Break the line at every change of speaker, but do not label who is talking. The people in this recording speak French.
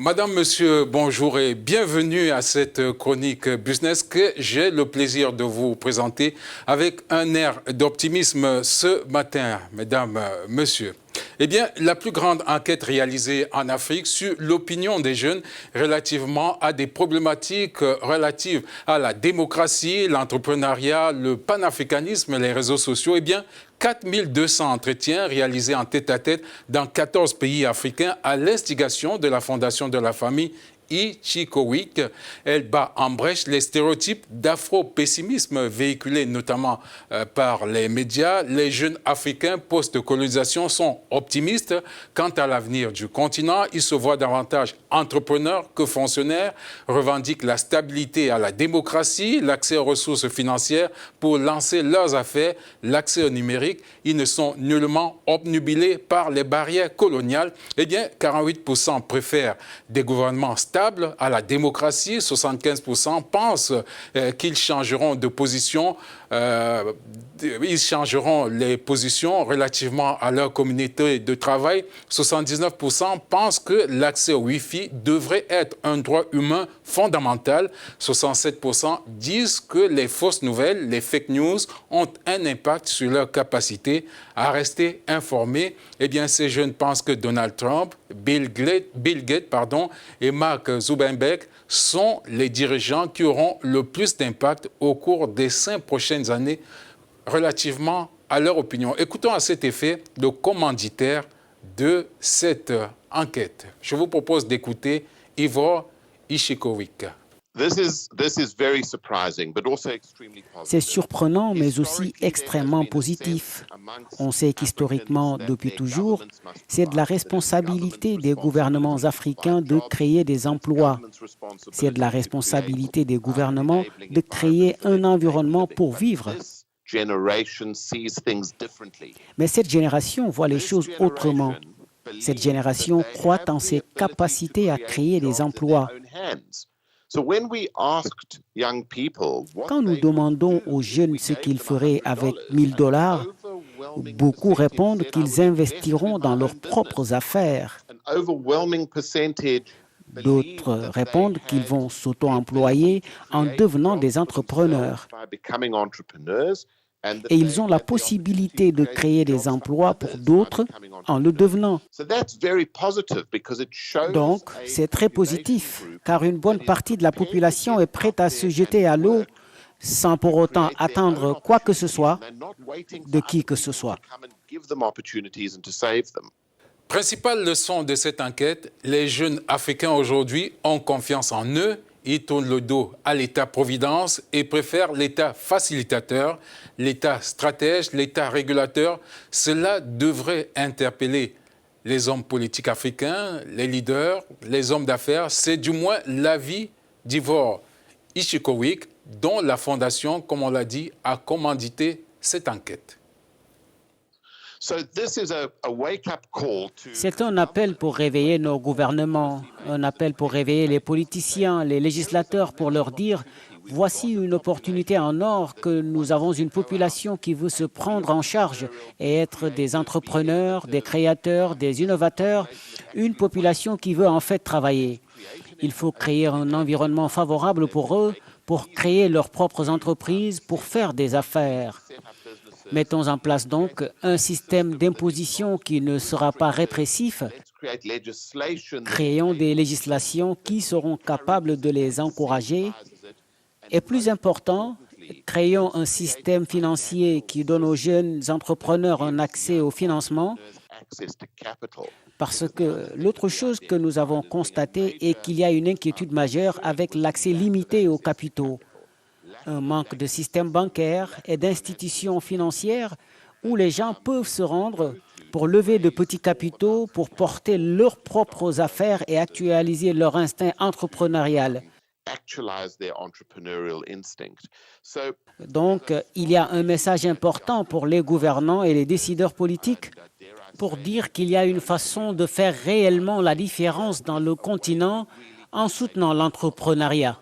Madame, Monsieur, bonjour et bienvenue à cette chronique business que j'ai le plaisir de vous présenter avec un air d'optimisme ce matin, Mesdames, Messieurs. Eh bien, la plus grande enquête réalisée en Afrique sur l'opinion des jeunes relativement à des problématiques relatives à la démocratie, l'entrepreneuriat, le panafricanisme, les réseaux sociaux, eh bien, 4200 entretiens réalisés en tête-à-tête dans 14 pays africains à l'instigation de la Fondation de la famille Ichikowik. Elle bat en brèche les stéréotypes d'afro-pessimisme véhiculés notamment par les médias. Les jeunes africains post-colonisation sont optimistes quant à l'avenir du continent. Ils se voient davantage entrepreneurs que fonctionnaires, revendiquent la stabilité à la démocratie, l'accès aux ressources financières pour lancer leurs affaires, l'accès au numérique. Ils ne sont nullement obnubilés par les barrières coloniales. Eh bien, 48% préfèrent des gouvernements stables à la démocratie, 75% pensent qu'ils changeront de position, ils changeront les positions relativement à leur communauté de travail. 79% pensent que l'accès au Wi-Fi devrait être un droit humain fondamental. 67% disent que les fausses nouvelles, les fake news, ont un impact sur leur capacité à rester informés. Eh bien, ces jeunes pensent que Donald Trump, Bill Gates et Mark Zuckerberg sont les dirigeants qui auront le plus d'impact au cours des 5 prochaines années relativement à leur opinion. Écoutons à cet effet le commanditaire de cette enquête. Je vous propose d'écouter Ivor Ichikowik.
C'est surprenant, mais aussi extrêmement positif. On sait qu'historiquement, depuis toujours, c'est de la responsabilité des gouvernements africains de créer des emplois. C'est de la responsabilité des gouvernements de créer un environnement pour vivre. Mais cette génération voit les choses autrement. Cette génération croit en ses capacités à créer des emplois. Quand nous demandons aux jeunes ce qu'ils feraient avec $1000, beaucoup répondent qu'ils investiront dans leurs propres affaires. D'autres répondent qu'ils vont s'auto-employer en devenant des entrepreneurs. Et ils ont la possibilité de créer des emplois pour d'autres en le devenant. Donc, c'est très positif, car une bonne partie de la population est prête à se jeter à l'eau sans pour autant attendre quoi que ce soit de qui que ce soit.
Principale leçon de cette enquête, les jeunes Africains aujourd'hui ont confiance en eux. Ils tournent le dos à l'État-providence et préfèrent l'État facilitateur, l'État stratège, l'État régulateur. Cela devrait interpeller les hommes politiques africains, les leaders, les hommes d'affaires. C'est du moins l'avis d'Ivor Ichikowik, dont la Fondation, comme on l'a dit, a commandité cette enquête.
C'est un appel pour réveiller nos gouvernements, un appel pour réveiller les politiciens, les législateurs, pour leur dire « Voici une opportunité en or que nous avons une population qui veut se prendre en charge et être des entrepreneurs, des créateurs, des innovateurs, une population qui veut en fait travailler. Il faut créer un environnement favorable pour eux, pour créer leurs propres entreprises, pour faire des affaires. » Mettons en place donc un système d'imposition qui ne sera pas répressif. Créons des législations qui seront capables de les encourager. Et plus important, créons un système financier qui donne aux jeunes entrepreneurs un accès au financement. Parce que l'autre chose que nous avons constatée est qu'il y a une inquiétude majeure avec l'accès limité aux capitaux. Un manque de système bancaire et d'institutions financières où les gens peuvent se rendre pour lever de petits capitaux, pour porter leurs propres affaires et actualiser leur instinct entrepreneurial. Donc, il y a un message important pour les gouvernants et les décideurs politiques pour dire qu'il y a une façon de faire réellement la différence dans le continent en soutenant l'entrepreneuriat.